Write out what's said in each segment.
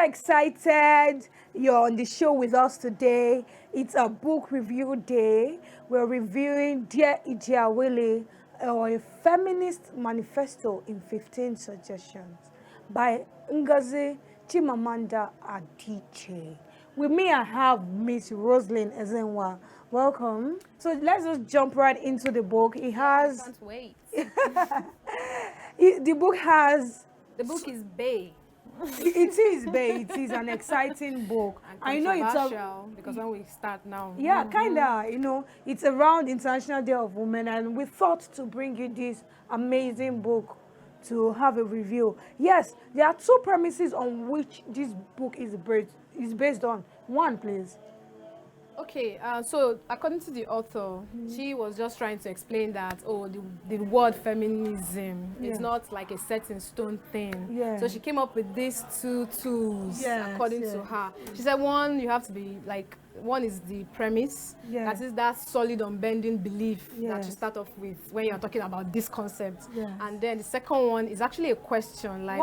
excited you're on the show with us today. It's a book review day. We're reviewing Dear Ijeawele, or a Feminist Manifesto in 15 Suggestions by Chimamanda Adichie. With me, I have Miss Rosalind Ezenwa. Welcome. So let's just jump right into the book. It has... I can't wait. The book has... The book is Bay. It is, babe. It is an exciting book. I know it's because when we start now. Yeah, kinda. You know, it's around International Day of Women, and we thought to bring you this amazing book to have a review. Yes, there are two premises on which this book is based on. One, please. Okay, so according to the author, she was just trying to explain that, the word feminism is not like a set in stone thing. Yeah. So she came up with these two tools, according to her. She said, one, you have to be like, one is the premise, that is that solid unbending belief that you start off with when you're talking about this concept. And then the second one is actually a question, like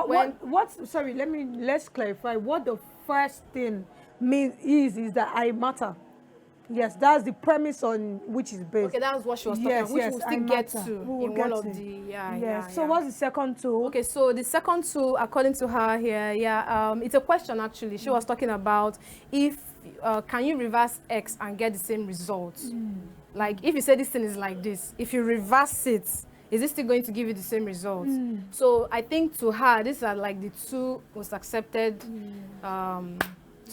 sorry, let's clarify. What the first thing is that I matter. Yes, that's the premise on which is based. Okay, that's what she was talking about, which we'll still get to in one of the... So what's the second tool? Okay, so the second tool, according to her here, it's a question actually. She was talking about if, can you reverse X and get the same result? Like, if you say this thing is like this, if you reverse it, is it still going to give you the same result? So I think to her, these are like the two most accepted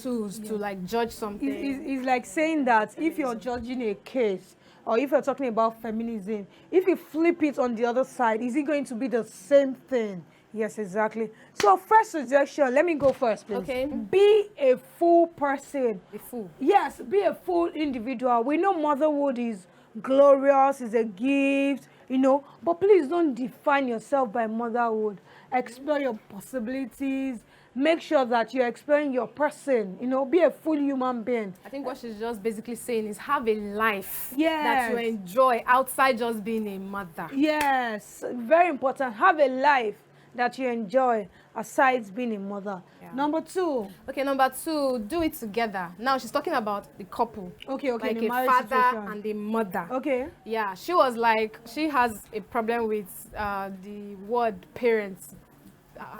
tools to like judge something. It's like saying that if you're judging a case, or if you're talking about feminism, if you flip it on the other side, is it going to be the same thing? Yes, exactly. So first suggestion, let me go first, please. Okay. Be a full person. A fool. Yes, be a full individual. We know motherhood is glorious, is a gift, you know, but please don't define yourself by motherhood. Explore your possibilities. Make sure that you're exploring your person, you know, be a full human being. I think what she's just basically saying is have a life that you enjoy outside just being a mother. Yes, very important. Have a life that you enjoy aside being a mother. Number two. Okay, number two, do it together. Now she's talking about the couple. Okay, like a father and a mother. Okay. Yeah, she was like, she has a problem with the word parents.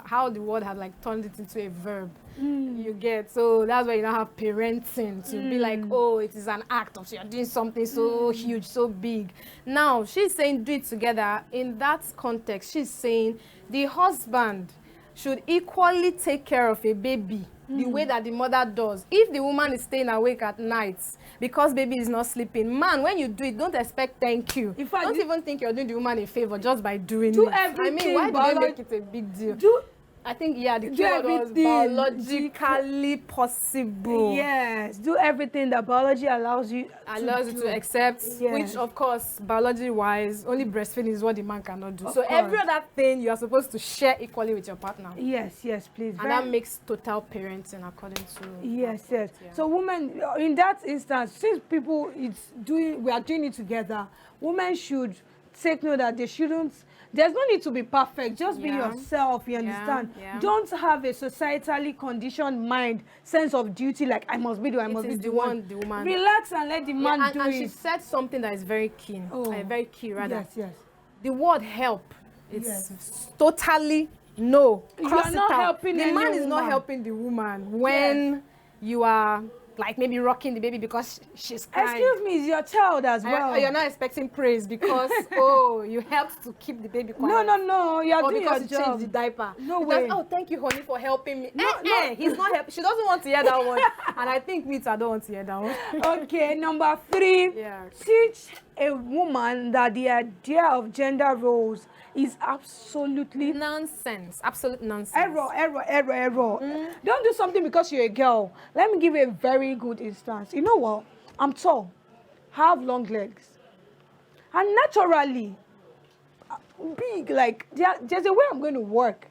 How the word had like turned it into a verb. You get, so that's why you now have parenting to be like, oh, it is an act of you're doing something so huge, so big. Now she's saying do it together. In that context, she's saying the husband should equally take care of a baby the way that the mother does. If the woman is staying awake at night because baby is not sleeping, man, when you do it, don't expect thank you. In fact, don't even think you're doing the woman a favor just by doing it. Everything. I mean, why do they make it a big deal? I think, the keyword was biologically possible. Yes, do everything that biology allows you to accept, which, of course, biology-wise, only breastfeeding is what the man cannot do. So every other thing you are supposed to share equally with your partner. Yes, please. And that makes total parenting according to... Yes. So women, in that instance, since we are doing it together, women should take note that they shouldn't... There's no need to be perfect. Just be yourself, you understand? Don't have a societally conditioned mind, sense of duty, like I must be the woman. Relax and let the man do it. And she said something that is very key, very key rather. Yes. The word help, it's totally no. You are not helping the man is not helping the woman when you are like maybe rocking the baby because she's crying. Excuse me, it's your child as well. You're not expecting praise because you helped to keep the baby quiet. No, you're doing your job. Because you changed the diaper. No way. Oh, thank you, honey, for helping me. He's not helping. She doesn't want to hear that one, and I think I don't want to hear that one. Okay, number three. Teach a woman that the idea of gender roles is absolutely nonsense. Absolute nonsense. Error. Don't do something because you're a girl. Let me give you a very good instance. You know what? I'm tall, have long legs, and naturally big. Like there's a way I'm going to work.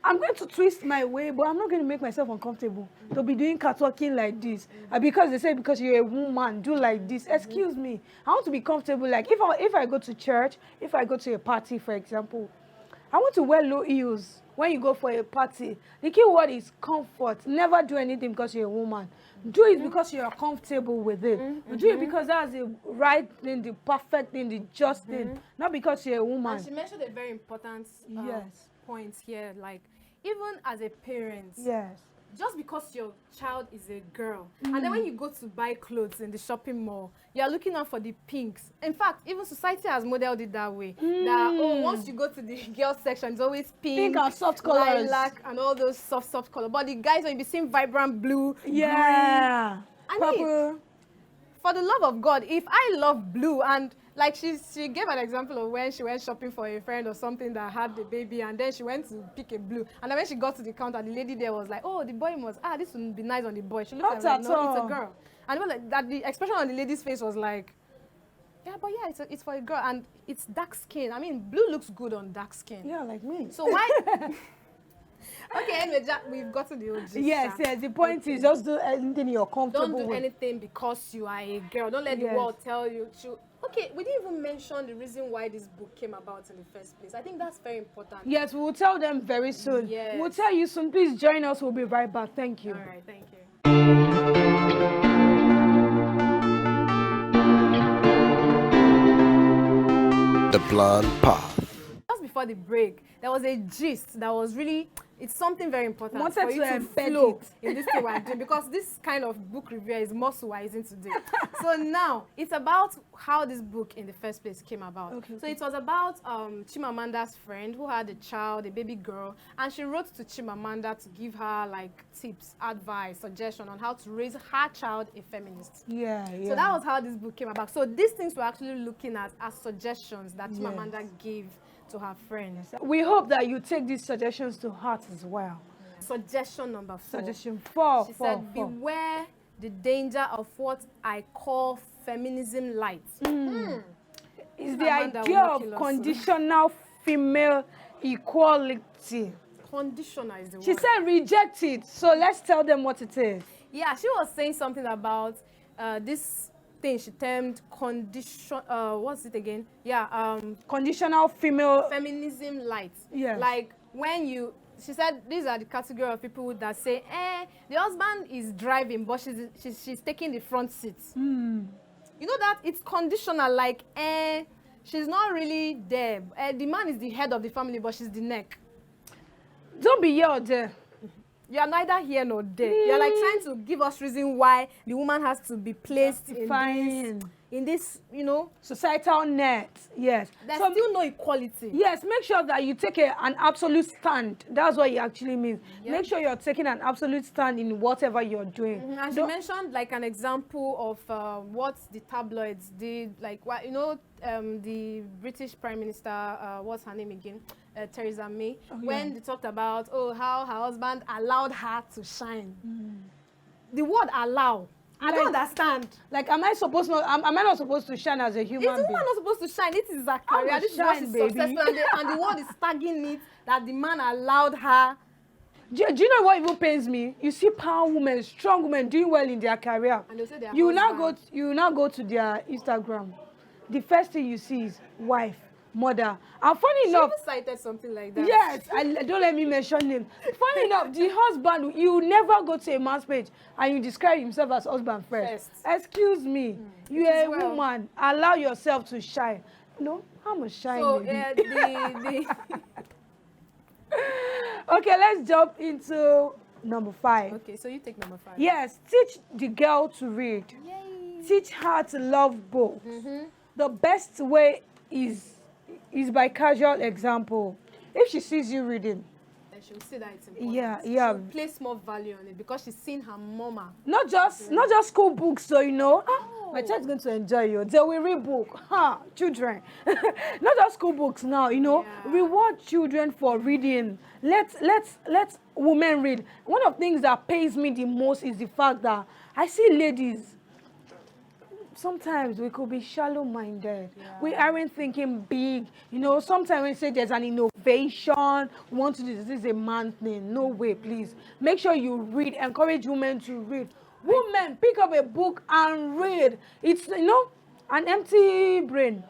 I'm going to twist my way, but I'm not going to make myself uncomfortable to be doing catwalking like this. Because they say because you're a woman, do like this. Excuse me. I want to be comfortable. Like if I go to church, if I go to a party, for example, I want to wear low heels. when you go for a party, the key word is comfort. Never do anything because you're a woman. Do it because you're comfortable with it. Do it because that's the right thing, the perfect thing, the just thing. Not because you're a woman. And she mentioned a very important Yes. point here, like even as a parent, Yes. just because your child is a girl, and then when you go to buy clothes in the shopping mall, you're looking out for the pinks. In fact, even society has modeled it that way. That once you go to the girls section, it's always pink and soft colors, lilac, and all those soft colors. But the guys, when you be seeing vibrant blue, Yeah. green, I Purple. mean, for the love of God, if I love blue, and like she gave an example of when she went shopping for a friend or something that had the baby, and then she went to pick a blue, and then when she got to the counter, the lady there was like, oh, the boy must, this would be nice on the boy. She looked at her like, no, it's a girl. And it was like that, the expression on the lady's face was like, yeah, but yeah, it's for a girl, and it's dark skin. I mean, blue looks good on dark skin. Yeah, like me. So why? Okay, anyway, we've got to the OG. Yes, yes. The point is just do anything you're comfortable with. Don't do anything because you are a girl. Don't let the world tell you to. Okay, we didn't even mention the reason why this book came about in the first place. I think that's very important. Yes, we will tell them very soon. Yes. We'll tell you soon. Please join us. We'll be right back. Thank you. All right, thank you. The Blind Path. Just before the break, there was a gist that was really, it's something very important Wanted for you to to embed flow it. in this thing we're doing, because this kind of book review is muscle-wising today. So now, it's about how this book in the first place came about. Okay. So it was about Chimamanda's friend who had a child, a baby girl, and she wrote to Chimamanda to give her like tips, advice, suggestion on how to raise her child a feminist. Yeah, yeah. So that was how this book came about. So these things we're actually looking at as suggestions that Chimamanda gave to her friends. We hope that you take these suggestions to heart as well. Suggestion number 4. Suggestion 4. She said, beware the danger of what I call feminism light. It's the Amanda idea will not of kill us. conditional female equality. Conditioner is the word. She said reject it. So let's tell them what it is. Yeah, she was saying something about this thing she termed condition. What's it again? Yeah, Conditional female. feminism light. Yes. Like when you. She said these are the category of people that say, the husband is driving, but she's taking the front seat. You know that it's conditional, like, she's not really there. The man is the head of the family, but she's the neck. Don't be here or there. You are neither here nor there. You're like trying to give us reason why the woman has to be placed in this, you know, societal net. Yes. there's still no equality. Yes, make sure that you take an absolute stand. That's what it actually means. Yeah. Make sure you're taking an absolute stand in whatever you're doing. And she mentioned like an example of what the tabloids did, like what the British Prime Minister, what's her name again? Theresa May, when they talked about how her husband allowed her to shine. The word allow, I don't understand. Like, am I not supposed to shine as a human Is the being? woman not supposed to shine? It is a career. This is what shine, she's baby. successful, and the world is tagging it that the man allowed her. Do you know what even pains me? You see power women, strong women doing well in their career. And they say their You husband. now go to their Instagram. The first thing you see is wife, mother. And funny She enough, even cited something like that. yes, don't let me mention him. Funny enough, the husband, you never go to a man's page and you describe himself as husband first. Excuse me, you are a woman. Allow yourself to shine. No, I'm a shine. So baby. Okay, let's jump into number 5. Okay, so you take number 5. Yes, teach the girl to read. Yay. Teach her to love books. The best way is by casual example. If she sees you reading, then she'll see that it's important. yeah. She'll place more value on it because she's seen her mama. Not just school books, so you know. My child is going to enjoy you. They will read book. Children. Not just school books now, you know. Yeah. Reward children for reading. Let women read. One of the things that pays me the most is the fact that I see ladies. Sometimes we could be shallow-minded. Yeah. We aren't thinking big. You know, sometimes we say there's an innovation, we want to do this is a man thing. No way, please. Make sure you read. Encourage women to read. Women, pick up a book and read. It's, you know, an empty brain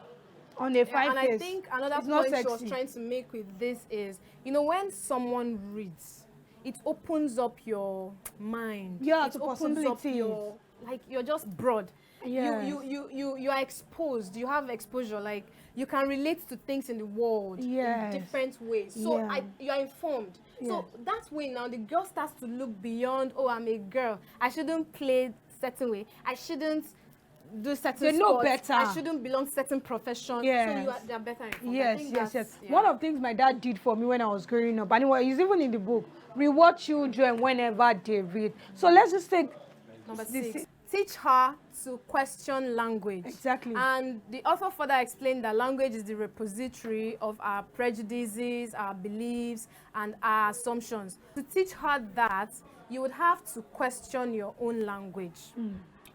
On a fine And face. I think another It's not point she was sexy. trying to make with this is, you know, when someone reads, it opens up your mind. Yeah, it to opens possibilities. up your, like, you're just broad. Yes. You are exposed. You have exposure. Like, you can relate to things in the world Yes. in different ways. So Yeah. you are informed. So that way now the girl starts to look beyond, oh, I'm a girl, I shouldn't play certain way, I shouldn't do certain They know sports, better. I shouldn't belong certain profession. Yes. So they are better informed. I Yes, think yes, that's- yes. yeah. One of the things my dad did for me when I was growing up, and it's even in the book, reward children whenever they read. So let's just take Number this. 6, teach her to question language. Exactly. And the author further explained that language is the repository of our prejudices, our beliefs, and our assumptions. To teach her that, you would have to question your own language.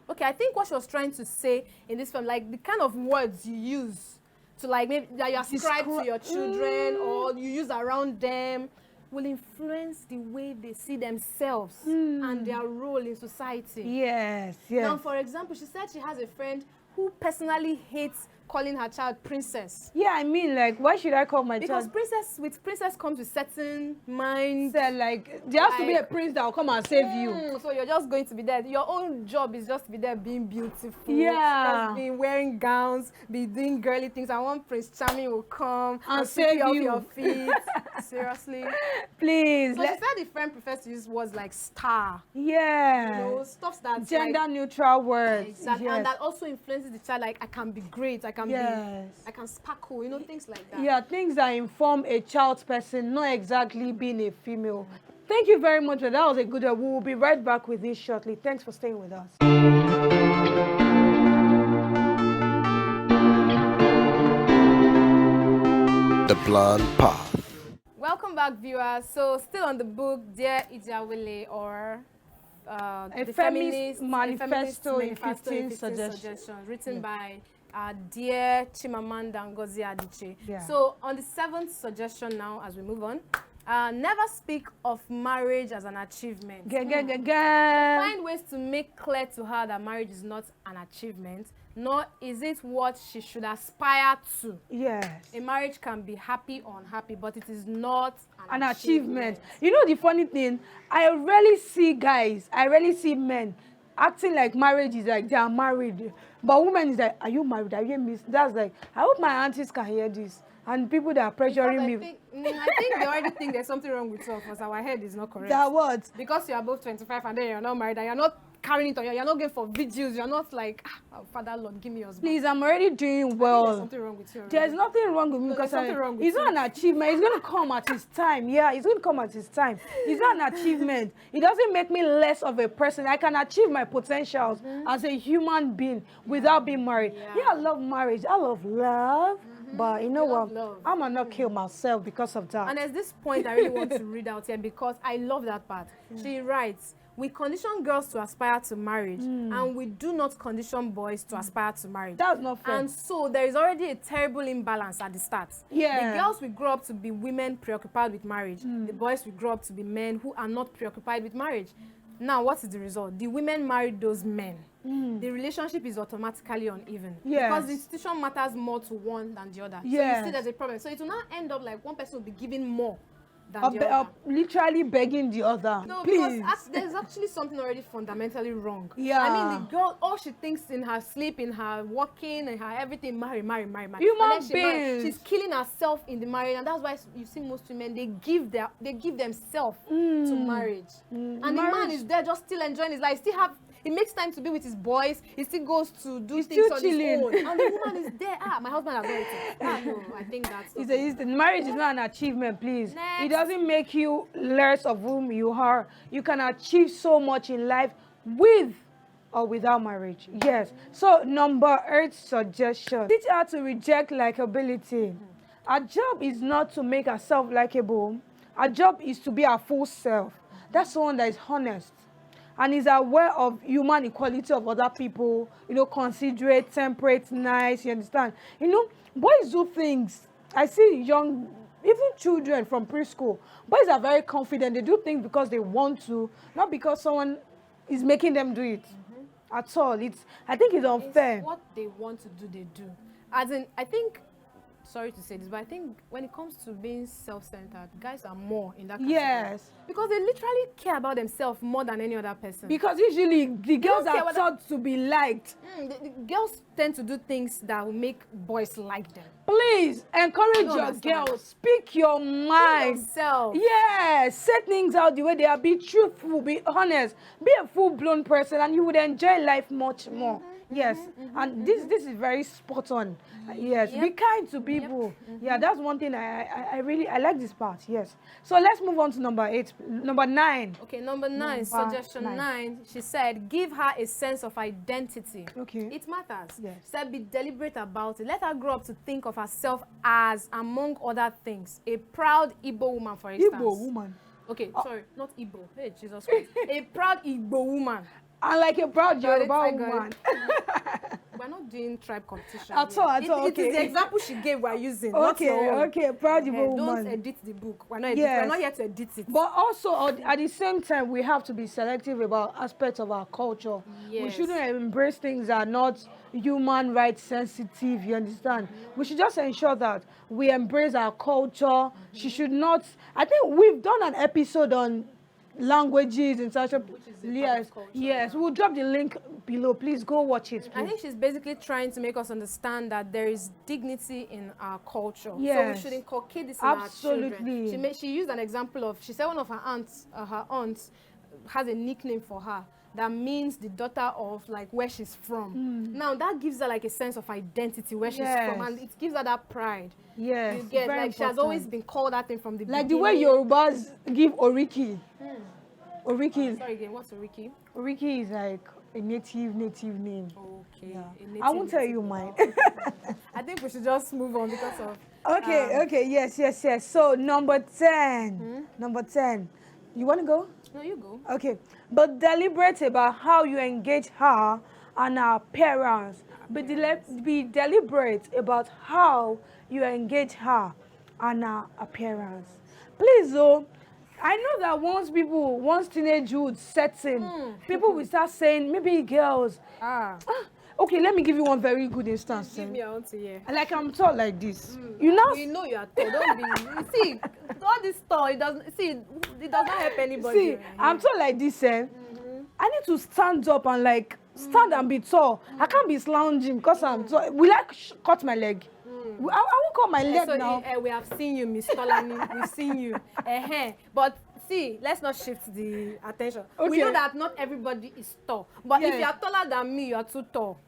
Okay, I think what she was trying to say in this film, like the kind of words you use to, like, maybe that you ascribe to your children or you use around them, will influence the way they see themselves and their role in society. Yes, yes. Now, for example, she said she has a friend who personally hates calling her child princess. Yeah, I mean, like, why should I call my Because child? princess comes with certain mind. Said, like, there has to be a Like- prince that will come and save you. So you're just going to be there. Your own job is just to be there being beautiful. Yeah. Just being wearing gowns, be doing girly things. And one Prince Charming will come And sweep save off you. your feet. Seriously. Please. So she said the friend prefers to use words like star. Yeah. You know, stuff that's Gender like, neutral words. exactly. Yes. And that also influences the child, like, I can be great, I can Yes. I can sparkle, you know, things like that. Yeah, things that inform a child's person, not exactly being a female. Thank you very much. That was a good one. We will be right back with this shortly. Thanks for staying with us. The Blonde Path. Welcome back, viewers. So, still on the book, Dear Ijeawele, or the Feminist Manifesto in 15 suggestions, written by dear Chimamanda Ngozi Adichie. Yeah. So, on the 7th suggestion now, as we move on, never speak of marriage as an achievement. Find ways to make clear to her that marriage is not an achievement, nor is it what she should aspire to. Yes. A marriage can be happy or unhappy, but it is not An achievement. You know the funny thing? I rarely see guys, I rarely see men acting like marriage is like they are married. But women is like, are you married? Are you miss? That's like, I hope my aunties can hear this. And people that are pressuring me. I think they already think there's something wrong with us because our head is not correct. That what? Because you're above 25 and then you're not married and you're not carrying it on you, you're not going for videos, you're not like, oh, Father Lord, give me your husband. Please, I'm already doing There's well. something wrong with you already. There's nothing wrong with me because there's something wrong with it's not an achievement. It's going to come at his time. Yeah, it's going to come at his time. It's not an achievement. It doesn't make me less of a person. I can achieve my potentials as a human being without being married. Yeah, I love marriage. I love love. But you know love what? love. I'm going to not kill myself because of that. And there's this point I really want to read out here because I love that part. She writes, we condition girls to aspire to marriage and we do not condition boys to aspire to marriage. That's not fair. And so there is already a terrible imbalance at the start. Yeah. The girls will grow up to be women preoccupied with marriage. The boys will grow up to be men who are not preoccupied with marriage. Now, what is the result? The women married those men. The relationship is automatically uneven. Yes. Because the institution matters more to one than the other. So Yes. you see there's a problem. So it will now end up like one person will be giving more than Of the the- other. literally begging the other. No, Please. because there's actually something already fundamentally wrong. Yeah. I mean, the girl, all she thinks in her sleep, in her walking, in her everything, marry. Human And then she beings. she's killing herself in the marriage, and that's why you see most women they give themselves to marriage, and the man Marriage- is there just still enjoying his life. He makes time to be with his boys. He still goes to do He's things still on chilling. his own, and the woman is there. My husband has done it. No, I think that's. Marriage is not an achievement, please. Next. It doesn't make you less of whom you are. You can achieve so much in life with or without marriage. Yes. So number 8 suggestion. Teach her to reject likability. Our job is not to make herself likable. Our job is to be our full self. That's someone that is honest and is aware of human equality of other people, considerate, temperate, nice, you understand? Boys do things. I see young, even children from preschool, boys are very confident. They do things because they want to, not because someone is making them do it at all. I think it's unfair. It's what they want to do, they do. As in, I think sorry to say this, but I think when it comes to being self-centered, guys are more in that category. Yes. Because they literally care about themselves more than any other person. Because usually the girls don't care are whether- taught to be liked. The girls tend to do things that will make boys like them. Please encourage don't your understand. girls. Speak your Be mind. yourself. Yes, say things out the way they are. Be truthful, be honest, be a full-blown person, and you would enjoy life much more. Yes, and this is very spot on. Yes, be kind to people. Yeah, that's one thing I really like this part. Yes. So let's move on to number 9. Okay, number 9, suggestion 9. She said, give her a sense of identity. Okay. It matters. Yes. She said, be deliberate about it. Let her grow up to think of herself as, among other things, a proud Igbo woman, for instance. Igbo woman. Okay, sorry, not Igbo. Hey, Jesus Christ. A proud Igbo woman. And like a proud Got it, Yoruba I got woman. We're not doing tribe competition. At all, at all, It is okay. the example she gave we're using, not your Okay, own. okay, proud Igbo Don't woman. edit the book. We're not, Yes. we're not here to edit it. But also, at the same time, we have to be selective about aspects of our culture. We Yes. shouldn't embrace things that are not human rights sensitive, you understand? We should just ensure that we embrace our culture. She should not... I think we've done an episode on languages and such. Yes, culture, yes. We'll drop the link below. Please go watch it, I please. think she's basically trying to make us understand that there is dignity in our culture. So Yes. we should inculcate this Absolutely. in our children. She used an example of, she said one of her aunts has a nickname for her that means the daughter of like where she's from. Now that gives her like a sense of identity where she's from, and it gives her that pride. Yes, You get very like she has always important. been called that thing from the Like the beginning. way Yorubas give Oriki. Oriki. Sorry again, what's a Ricky? Oriki is like a native name. Okay. Yeah. a native I won't tell native you name. mine. I think we should just move on because of Okay, yes. So number 10. Number 10. You want to go? No, you go. Okay. But deliberate about how you engage her and her parents. Be deliberate about how you engage her and her appearance. Please, though, I know that once teenagehood sets in, people will start saying, maybe girls. Okay, let me give you one very good instance. Give me a auntie here. Like I'm tall like this. You know, You know you are tall. Don't be. See, all this tall. It doesn't. See, it does not help anybody. see, I'm tall like this. I need to stand up and like stand and be tall. I can't be slouching because I'm tall. Will I cut my leg? I won't cut my leg So now. we have seen you, Miss Tolani. We've seen you. But see, let's not shift the attention. We Okay. know that not everybody is tall. But if Yes. you are taller than me, you are too tall.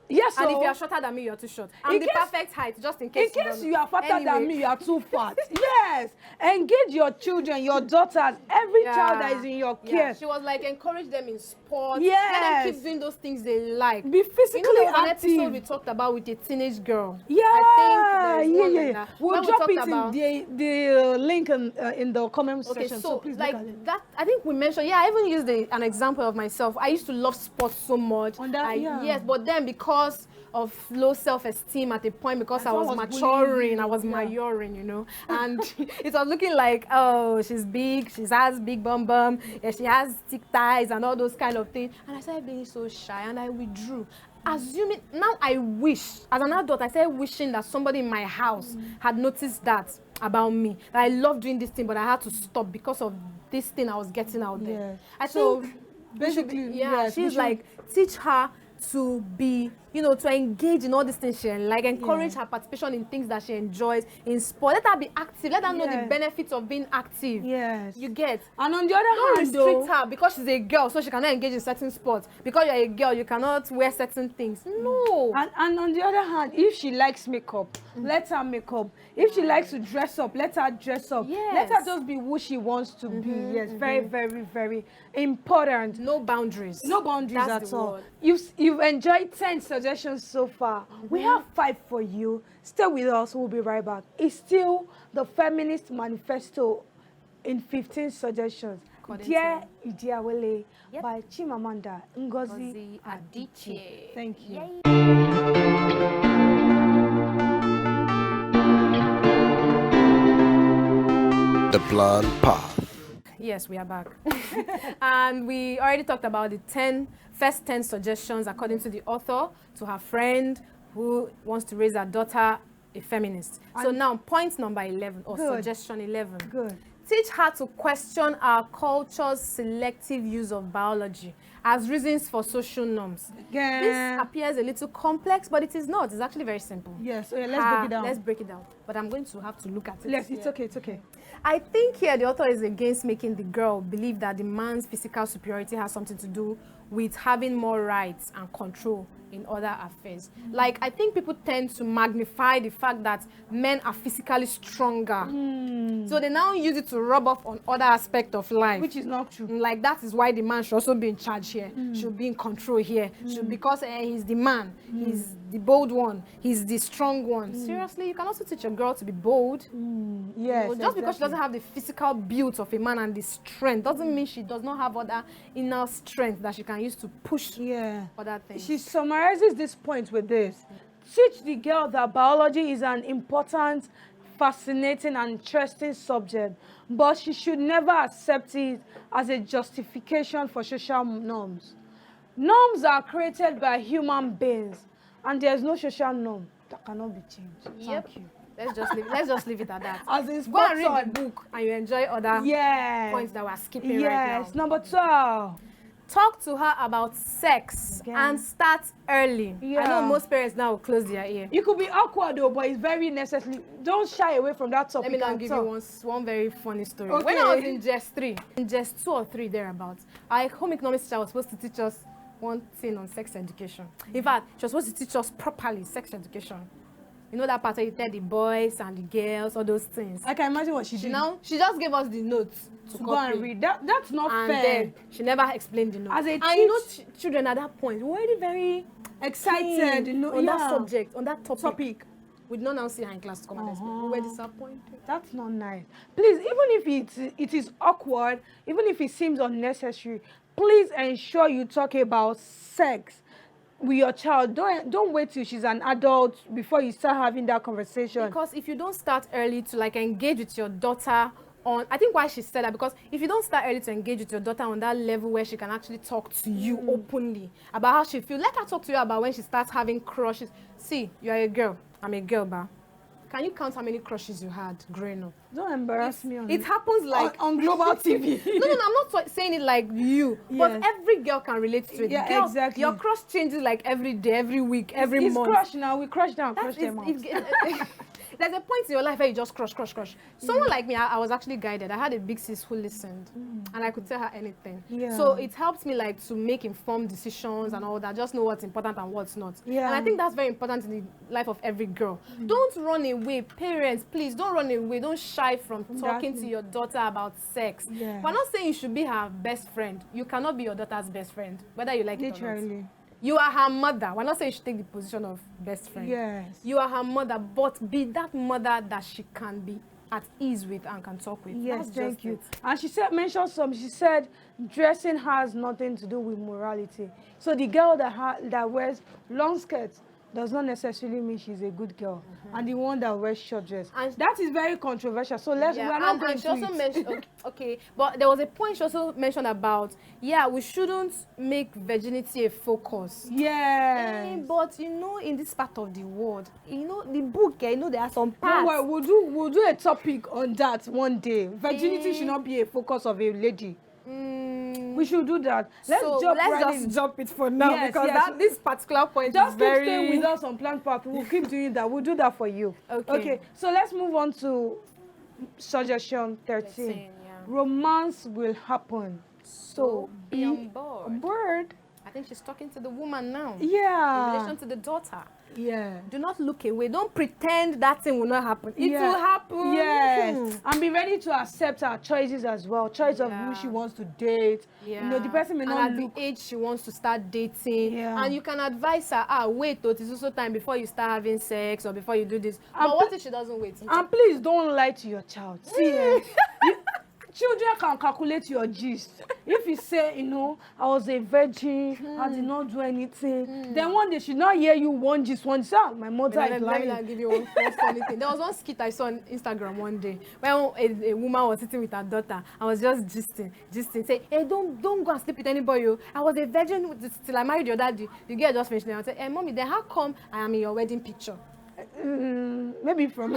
Yes, And if so you are shorter than me, you are too short. I'm In the case- perfect height, just in in case. case don't you know. are fatter than Anyway. me, you are too fat. Yes, engage your children, your daughters, every child that is in your care. Yeah. She was like, encourage them in sports. Let Yes. them keep doing those things they like. Be physically You know, there was an active. episode we talked about with a teenage girl. Yeah, I think there is one like yeah. that. We'll When we drop talked it about- in the link in the comment Okay, section. so Please like look at it. that, I think we mentioned. Yeah, I even used an example of myself. I used to love sports so much. On that, yeah. Yes, but then because of low self-esteem at a point, because I someone was was bullying maturing, you, I was yeah. maturing, you know, and it was looking like, oh, she's big, she has big bum, yeah, she has thick thighs and all those kind of things. And I started being so shy, and I withdrew. Assuming now, I wish as an adult, I started wishing that somebody in my house had noticed that about me. That I love doing this thing, but I had to stop because of this thing I was getting out there. Yeah. I So, think basically, yeah, yes, we she's should- like, teach her to be, to engage in all these things she like, encourage her participation in things that she enjoys in sport. Let her be active. Let her know the Yeah. benefits of being active. Yes. You get. And on the other Don't hand, restrict though, her because she's a girl, so she cannot engage in certain sports. Because you're a girl, you cannot wear certain things. No. and on the other hand, if she likes makeup, let her make up. If she likes to dress up, let her dress up. Let her Yes. just be who she wants to be. Yes, very, very, very important. No boundaries. No boundaries That's at the all. word. You've enjoyed 10 suggestions so far. We have 5 for you. Stay with us. We'll be right back. It's still the Feminist Manifesto in 15 suggestions. According Dear Ijeawele Yep. by Chimamanda Ngozi Ngozi Adichie. Adichie. Thank you. Yay. The Blonde Path. Yes, we are back. And we already talked about the first 10 suggestions according to the author to her friend who wants to raise her daughter a feminist. So now, point number 11, or Good. suggestion 11. Good. Teach her to question our culture's selective use of biology as reasons for social norms. Again. This appears a little complex, but it is not. It's actually very simple. Yes, so let's break it down. Let's break it down. But I'm going to have to look at it. Yes, it's okay, it's okay. I think here the author is against making the girl believe that the man's physical superiority has something to do with having more rights and control in other affairs. Like, I think people tend to magnify the fact that men are physically stronger. So they now use it to rub off on other aspects of life. Which is not true. Like, that is why the man should also be in charge here, should be in control here, should, because he's the man, he's the bold one, he's the strong one. Seriously, you can also teach a girl to be bold. Yes, So just because she doesn't have the physical build of a man and the strength doesn't mean she does not have other inner strength that she can use to push other things. She summarizes this point with this. Teach the girl that biology is an important, fascinating, and interesting subject, but she should never accept it as a justification for social norms. Norms are created by human beings, and there's no social norm that cannot be changed. Yep. Thank you. Let's just leave it at that. As in Go and read spot the book and you enjoy other points that we're skipping right Yes, now. number 12. Talk to her about sex and start early. I know most parents now will close their ear. It could be awkward though, but it's very necessary. Don't shy away from that topic. Let me now give you one very funny story. Okay. When I was in just 3, in just 2 or 3 thereabouts, our home economics teacher was supposed to teach us one thing on sex education. In fact, she was supposed to teach us properly sex education. You know that part where you tell the boys and the girls, all those things. I can imagine what she did. She just gave us the notes to go and read. That's not fair. Then she never explained the notes. As a and you know, children at that point were already very excited, you know, on that subject, on that topic. We did not now see her in class to come and explain. We were disappointed. That's not nice. Please, even if it is awkward, even if it seems unnecessary, please ensure you talk about sex with your child. Don't wait till she's an adult before you start having that conversation. Because if you don't start early to like engage with your daughter on, I think why she said that, because if you don't start early to engage with your daughter on that level where she can actually talk to you openly about how she feels, let her talk to you about when she starts having crushes. See, you're a girl, I'm a girl, ba. Can you count how many crushes you had growing up? Don't embarrass me on it. It happens like on global TV. No, I'm not saying it like you, but every girl can relate to it. Yeah, Girl, exactly. Your crush changes like every day, every week, every month. It's crush now. We crush down, crush them out. There's a point in your life where you just crush. Someone like me, I was actually guided. I had a big sis who listened, and I could tell her anything. So it helps me like to make informed decisions and all that. Just know what's important and what's not. And I think that's very important in the life of every girl. Don't run away, parents. Please don't run away. Don't shy from talking to your daughter about sex. We're not saying you should be her best friend. You cannot be your daughter's best friend, whether you like it or not. You are her mother. We're not saying you should take the position of best friend. Yes. You are her mother, but be that mother that she can be at ease with and can talk with. Yes, That's thank just you. it. And she she said dressing has nothing to do with morality. So the girl that wears long skirts does not necessarily mean she's a good girl. And the one that wears short dress. And that is very controversial. So we're not going she also mentioned, okay, but there was a point she also mentioned about, we shouldn't make virginity a focus. Yes. But you know, in this part of the world, you know, the book, you know, there are some parts. No, we'll do a topic on that one day. Virginity should not be a focus of a lady. We should do that. Let's just jump it for now, because this particular point just is very... keep staying with us on Plant Path. We'll keep doing that. We'll do that for you. Okay. So let's move on to suggestion 13. Romance will happen. So be on board. I think she's talking to the woman now. Yeah. In relation to the daughter. Yeah. Do not look away. Don't pretend that thing will not happen. It will happen. Yes. And be ready to accept her choices as well. Choice of who she wants to date. You know, the person may not look... at the age she wants to start dating. Yeah. And you can advise her, wait, though, it's also time before you start having sex or before you do this. But what if she doesn't wait? And please don't lie to your child. See, children can calculate your gist. If you say, you know, I was a virgin, I did not do anything, then one day she not hear you one gist, my mother is lying. Let me give you one funny thing. There was one skit I saw on Instagram one day where a woman was sitting with her daughter. I was just gisting, say, hey, don't go and sleep with anybody. I was a virgin till I married your daddy. The girl just finished and I said, hey, mommy, then how come I am in your wedding picture? Maybe from.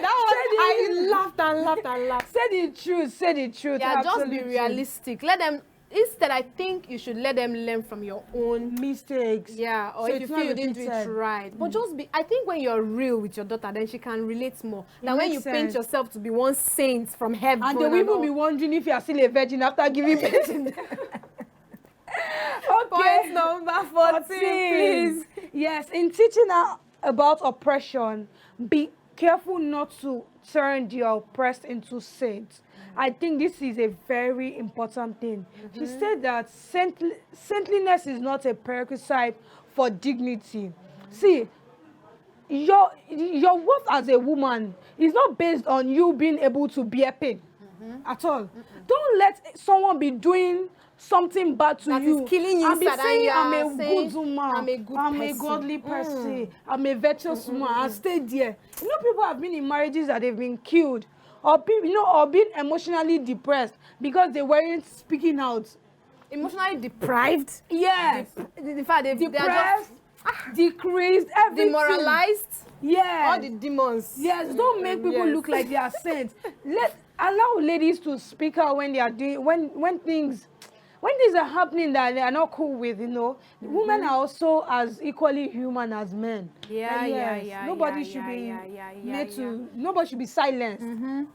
That was, I laughed and laughed and laughed. Say the truth. Say the truth. Yeah, just absolute be truth. realistic. Let them, instead, I think you should let them learn from your own Mistakes. Yeah, or So if you it's feel not you didn't do it repeated. right. But just be, I think when you're real with your daughter, then she can relate more than when you makes paint sense. yourself to be one saint from heaven. And they will even be wondering if you are still a virgin after giving birth to them. Point number 14, please. Yes, in teaching her about oppression, be careful not to turn the oppressed into saints. I think this is a very important thing. She said that saintliness is not a prerequisite for dignity. See, your worth as a woman is not based on you being able to bear pain at all. Don't let someone be doing something bad to That you is killing you and be inside, and saying you I'm are a saying, good woman, I'm a good I'm a person. godly person, I'm a virtuous woman, and stay there. You know, people have been in marriages that they've been killed, or people, or being emotionally depressed because they weren't speaking out. Emotionally deprived. Yes, In fact, they are depressed, just decreased, everything. demoralized. Yes. All the demons. Yes, don't make people look like they are saints. Allow ladies to speak out when they are doing when things are happening that they are not cool with, you know. Women are also as equally human as men. Yeah. Nobody should be made to. Nobody should be silenced.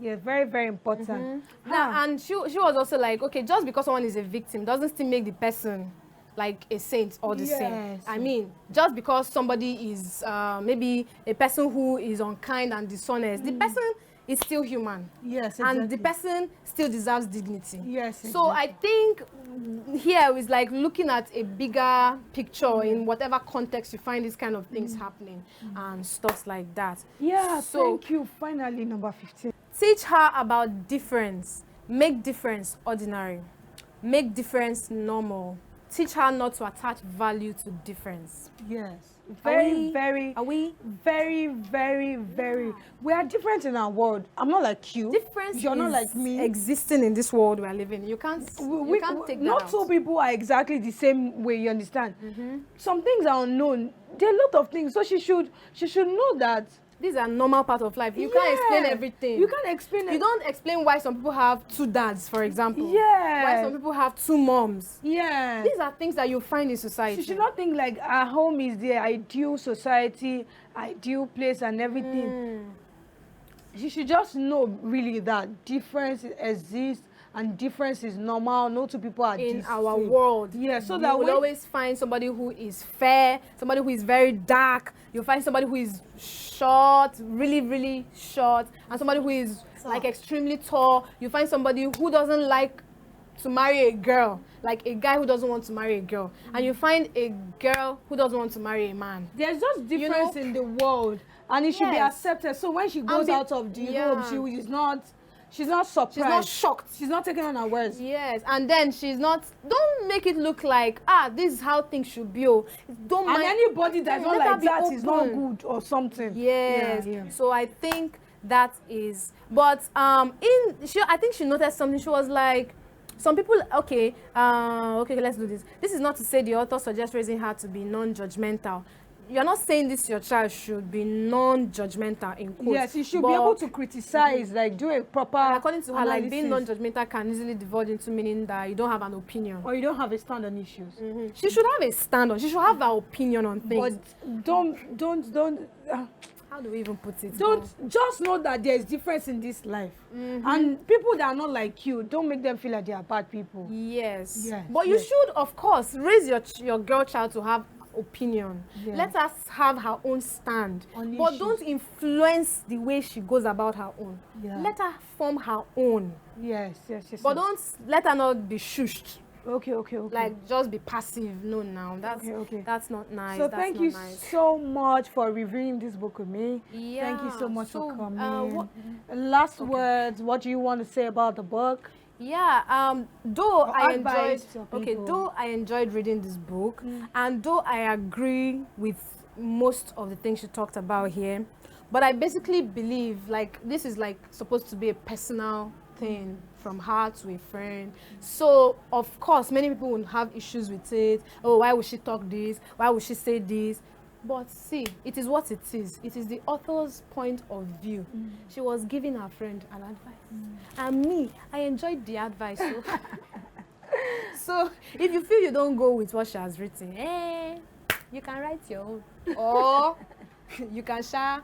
Yeah, very, very important. Now, and she was also like, okay, just because someone is a victim doesn't still make the person like a saint or the same. Yes. I mean, just because somebody is maybe a person who is unkind and dishonest, the person is still human. Yes, And the exactly. person still deserves dignity. Yes, So I think here is like looking at a bigger picture in whatever context you find these kind of things happening and stuff like that. Yeah, So thank you. Finally, number 15. teach her about difference. Make difference ordinary. Make difference normal. Teach her not to attach value to difference. Yes. Are we- Very, very. We are different in our world. I'm not like you. Difference You're not is like me. existing in this world we are living in. You can't take that not out. two people are exactly the same way, you understand? Some things are unknown. There are a lot of things. So she should know that. These are normal part of life. You can't explain Yeah. everything. You can't explain You don't explain why some people have two dads, for example. Yeah. Why some people have two moms. Yeah. These are things that you find in society. She should not think like our home is the ideal society, ideal place and everything. She should just know really that difference exists and difference is normal. No two people are in the our same. world. Yeah, so you that will when always find somebody who is fair, somebody who is very dark. You'll find somebody who is short, really, really short, and somebody who is like extremely tall. You find somebody who doesn't like to marry a girl, like a guy who doesn't want to marry a girl, and you find a girl who doesn't want to marry a man. there's just difference in the world and it should be Yes. accepted. So when she goes out of the home, she's not surprised. She's not shocked. She's not taking on her words. Yes, and then she's not. Don't make it look like this is how things should be. Oh, don't And mind. anybody that's not Let her like be that is not open. good or something. Yes. Yeah. So I think that is. But I think she noticed something. She was like, some people. Okay. Let's do this. This is not to say the author suggests raising her to be non-judgmental. You're not saying this your child should be non-judgmental in quotes. Yes, you should be able to criticize, like do a proper According to her, like being analysis. non-judgmental can easily divulge into meaning that you don't have an opinion. Or you don't have a stand on issues. She should have a stand on. She should have her opinion on things. But don't How do we even put it? just know that there is difference in this life. And people that are not like you, don't make them feel like they are bad people. Yes. Yes, But you yes. should, of course, raise your girl child to have opinion. Yes. Let us have her own stand. On But issues. don't influence the way she goes about her own. Yeah. Let her form her own. Yes. But don't let her not be shushed. Okay. Like just be passive. No, now Okay. that's not nice. So that's thank not you nice. so much for reviewing this book with me. Yeah. Thank you so much for coming. what- Last words, what do you want to say about the book? Yeah, though Or I advice enjoyed to people. though I enjoyed reading this book, and though I agree with most of the things she talked about here, but I basically believe like this is like supposed to be a personal thing from her to a friend. So of course many people will have issues with it. Oh, why would she talk this? Why would she say this? But see, it is what it is. It is the author's point of view. She was giving her friend an advice. And me, I enjoyed the advice. So, so if you feel you don't go with what she has written, you can write your own. Or you can share.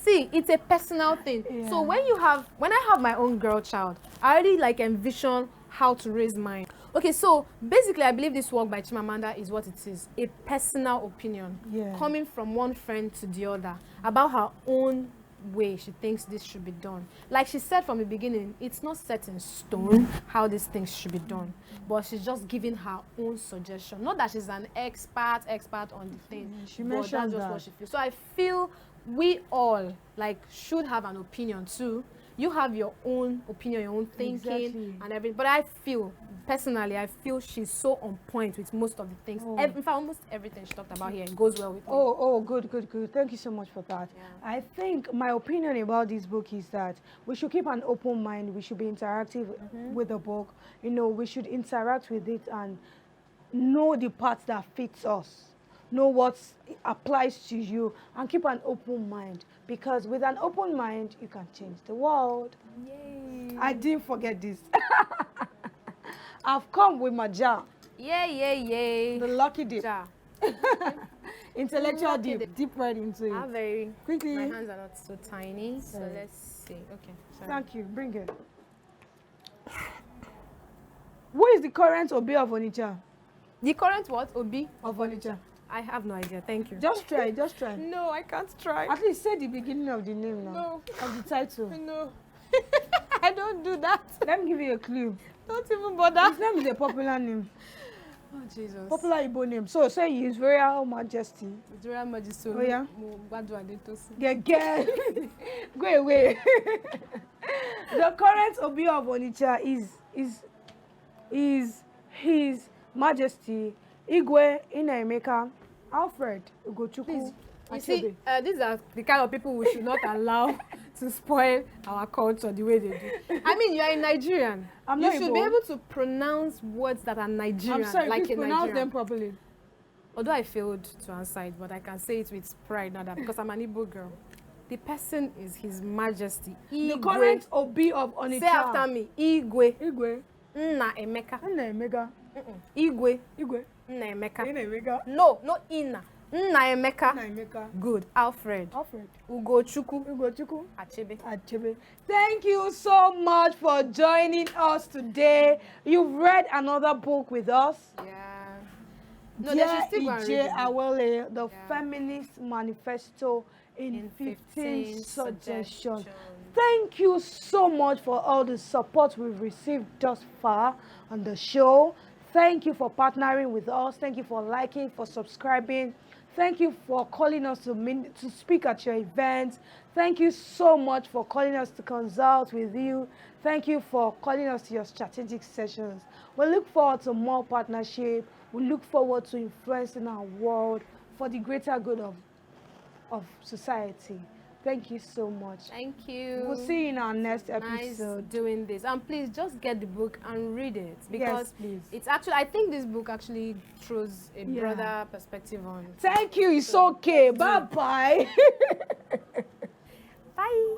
See, it's a personal thing. Yeah. So when I have my own girl child, I already like envision how to raise mine. Okay, so basically I believe this work by Chimamanda is what it is, a personal opinion coming from one friend to the other about her own way she thinks this should be done. Like she said from the beginning, it's not set in stone how these things should be done, but she's just giving her own suggestion. Not that she's an expert on the thing, She but mentioned that's just that. what she feels. So I feel we all like should have an opinion too. You have your own opinion, your own thinking and everything. But I feel, personally, I feel she's so on point with most of the things. In fact, almost everything she talked about here goes well with me. Oh, good. Thank you so much for that. Yeah. I think my opinion about this book is that we should keep an open mind. We should be interactive with the book. You know, we should interact with it and know the parts that fits us. Know what applies to you and keep an open mind, because with an open mind you can change the world. Yay. I didn't forget this. I've come with my jar, Yay. the lucky dip, Ja. intellectual Lucky dip, deep right into it. I'm very Quickly. My hands are not so tiny, so Sorry. let's see. Okay, sorry. Thank you. Bring it. Who is the current Obi of Onitsha? The current what? Obi? Of Onitsha. I have no idea. Thank you. Just try. No, I can't try. At least say the beginning of the name now. No. Of the title. No. I don't do that. Let me give you a clue. Don't even bother. His name is a popular name. Oh, Jesus. Popular Igbo name. So say His Royal Majesty. It's Royal Majesty. Oh, yeah? Get Get. Go away. The current Obi of Onitsha is His Majesty Igwe Inaemeka Alfred Ugochukwu Please, you Achebe. see, these are the kind of people we should not allow to spoil our culture the way they do. I mean, you are a Nigerian. I'm you not should Igbo. be able to pronounce words that are Nigerian, I'm sorry, like please a pronounce Nigerian. them properly. Although I failed to answer it, but I can say it with pride now that because I'm an Igbo girl. The person is His Majesty Igwe. The current Obi of Onitsha. Say after me, Igwe Igwe Nna Emeka. Inaemeka. Igwe Igwe Nna Emeka. Inaemeka. No, not Inna. Nna Emeka. Inaemeka. Good. Alfred. Alfred Ugochukwu Ugochukwu Achebe. Achebe. Thank you so much for joining us today. You've read another book with us. Yeah. No, they should still go and read it. Ijeawele, the Yeah. Feminist Manifesto in 15 suggestions. suggestions. Thank you so much for all the support we've received thus far on the show. Thank you for partnering with us. Thank you for liking, for subscribing. Thank you for calling us to speak at your events. Thank you so much for calling us to consult with you. Thank you for calling us to your strategic sessions. We look forward to more partnership. We look forward to influencing our world for the greater good of society. Thank you so much. Thank you. We'll see you in our next Nice episode. doing this. And please just get the book and read it, because please. it's actually, I think this book actually throws a Yeah. broader perspective on. Thank you. It's okay. Bye-bye. Bye.